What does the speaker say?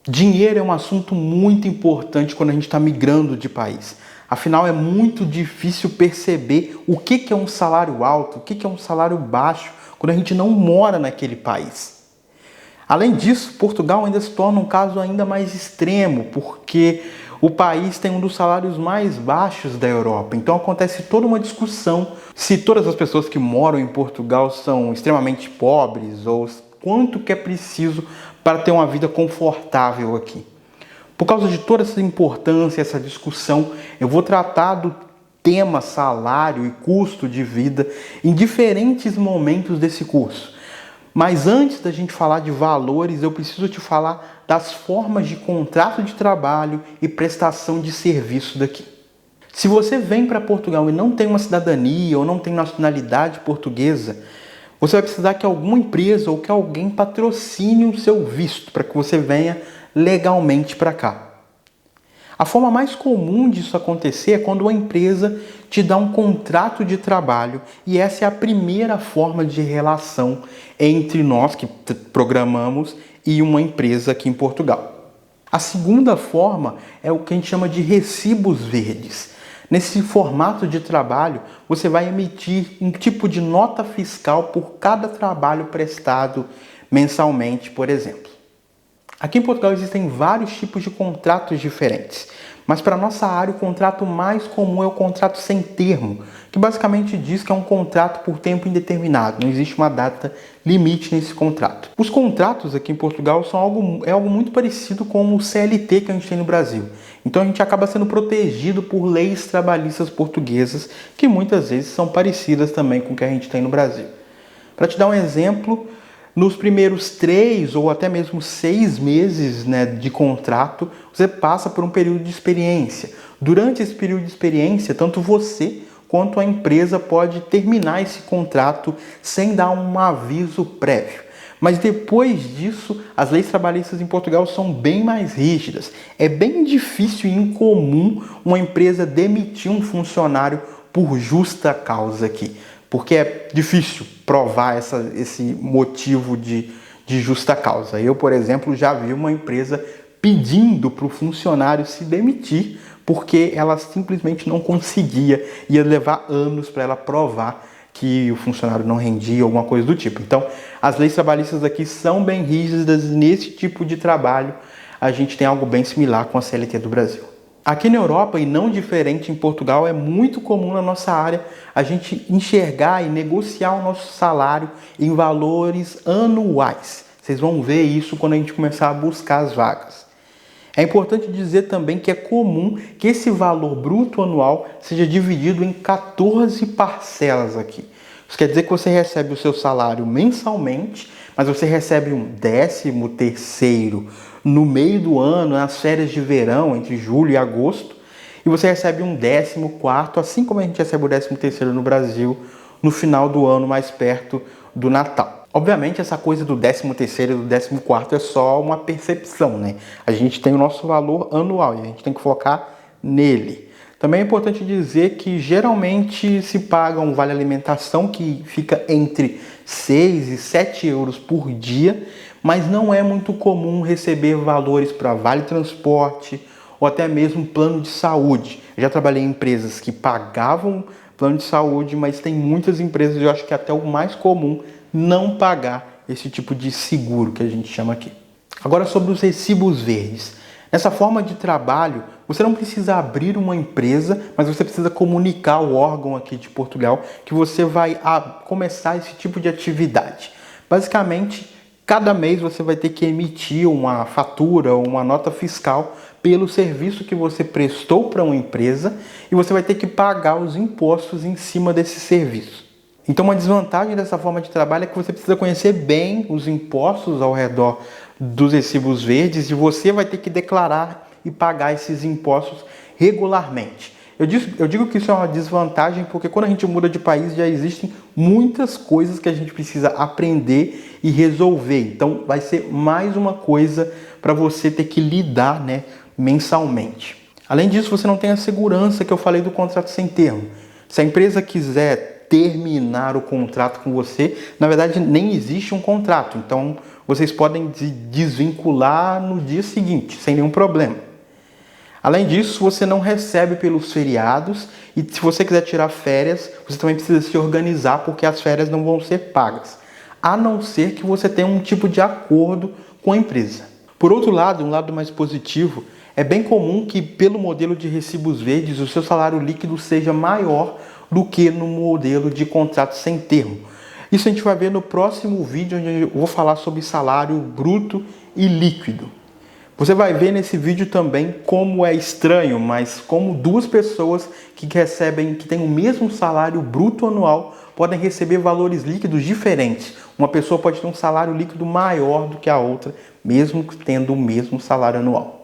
Dinheiro é um assunto muito importante quando a gente está migrando de país. Afinal, é muito difícil perceber o que é um salário alto, o que é um salário baixo, quando a gente não mora naquele país. Além disso, Portugal ainda se torna um caso ainda mais extremo, porque o país tem um dos salários mais baixos da Europa. Então acontece toda uma discussão se todas as pessoas que moram em Portugal são extremamente pobres ou quanto que é preciso para ter uma vida confortável aqui. Por causa de toda essa importância, essa discussão, eu vou tratar do tema salário e custo de vida em diferentes momentos desse curso. Mas antes da gente falar de valores, eu preciso te falar das formas de contrato de trabalho e prestação de serviço daqui. Se você vem para Portugal e não tem uma cidadania ou não tem nacionalidade portuguesa, você vai precisar que alguma empresa ou que alguém patrocine o seu visto para que você venha legalmente para cá. A forma mais comum disso acontecer é quando uma empresa te dá um contrato de trabalho, e essa é a primeira forma de relação entre nós que programamos e uma empresa aqui em Portugal. A segunda forma é o que a gente chama de recibos verdes. Nesse formato de trabalho, você vai emitir um tipo de nota fiscal por cada trabalho prestado mensalmente, por exemplo. Aqui em Portugal existem vários tipos de contratos diferentes, mas para a nossa área o contrato mais comum é o contrato sem termo, que basicamente diz que é um contrato por tempo indeterminado, não existe uma data limite nesse contrato. Os contratos aqui em Portugal são algo muito parecido com o CLT que a gente tem no Brasil. Então a gente acaba sendo protegido por leis trabalhistas portuguesas, que muitas vezes são parecidas também com o que a gente tem no Brasil. Para te dar um exemplo, nos primeiros 3 ou até mesmo 6 meses, de contrato, você passa por um período de experiência. Durante esse período de experiência, tanto você quanto a empresa pode terminar esse contrato sem dar um aviso prévio. Mas depois disso, as leis trabalhistas em Portugal são bem mais rígidas. É bem difícil e incomum uma empresa demitir um funcionário por justa causa aqui, porque é difícil provar esse motivo de justa causa. Eu, por exemplo, já vi uma empresa pedindo para o funcionário se demitir porque ela simplesmente não conseguia, ia levar anos para ela provar que o funcionário não rendia, alguma coisa do tipo. Então, as leis trabalhistas aqui são bem rígidas. Nesse tipo de trabalho, a gente tem algo bem similar com a CLT do Brasil. Aqui na Europa, e não diferente em Portugal, é muito comum na nossa área a gente enxergar e negociar o nosso salário em valores anuais. Vocês vão ver isso quando a gente começar a buscar as vagas. É importante dizer também que é comum que esse valor bruto anual seja dividido em 14 parcelas aqui. Isso quer dizer que você recebe o seu salário mensalmente, mas você recebe um 13º no meio do ano, nas férias de verão, entre julho e agosto, e você recebe um 14º, assim como a gente recebe o 13º no Brasil, no final do ano, mais perto do Natal. Obviamente, essa coisa do 13º e do 14º é só uma percepção, A gente tem o nosso valor anual e a gente tem que focar nele. Também é importante dizer que geralmente se paga um vale alimentação que fica entre 6 e 7 euros por dia, mas não é muito comum receber valores para vale transporte ou até mesmo plano de saúde. Eu já trabalhei em empresas que pagavam plano de saúde, mas tem muitas empresas, eu acho que até o mais comum, não pagar esse tipo de seguro que a gente chama aqui. Agora, sobre os recibos verdes. Nessa forma de trabalho, você não precisa abrir uma empresa, mas você precisa comunicar ao órgão aqui de Portugal que você vai começar esse tipo de atividade. Basicamente, cada mês você vai ter que emitir uma fatura ou uma nota fiscal pelo serviço que você prestou para uma empresa, e você vai ter que pagar os impostos em cima desse serviço. Então, uma desvantagem dessa forma de trabalho é que você precisa conhecer bem os impostos ao redor dos recibos verdes, e você vai ter que declarar e pagar esses impostos regularmente. Eu digo que isso é uma desvantagem porque quando a gente muda de país já existem muitas coisas que a gente precisa aprender e resolver. Então vai ser mais uma coisa para você ter que lidar, mensalmente. Além disso, você não tem a segurança que eu falei do contrato sem termo. Se a empresa quiser terminar o contrato com você, na verdade nem existe um contrato. Então vocês podem se desvincular no dia seguinte, sem nenhum problema. Além disso, você não recebe pelos feriados e se você quiser tirar férias, você também precisa se organizar porque as férias não vão ser pagas, a não ser que você tenha um tipo de acordo com a empresa. Por outro lado, um lado mais positivo, é bem comum que pelo modelo de recibos verdes o seu salário líquido seja maior do que no modelo de contrato sem termo. Isso a gente vai ver no próximo vídeo, onde eu vou falar sobre salário bruto e líquido. Você vai ver nesse vídeo também como é estranho, mas como duas pessoas que têm o mesmo salário bruto anual podem receber valores líquidos diferentes. Uma pessoa pode ter um salário líquido maior do que a outra, mesmo tendo o mesmo salário anual.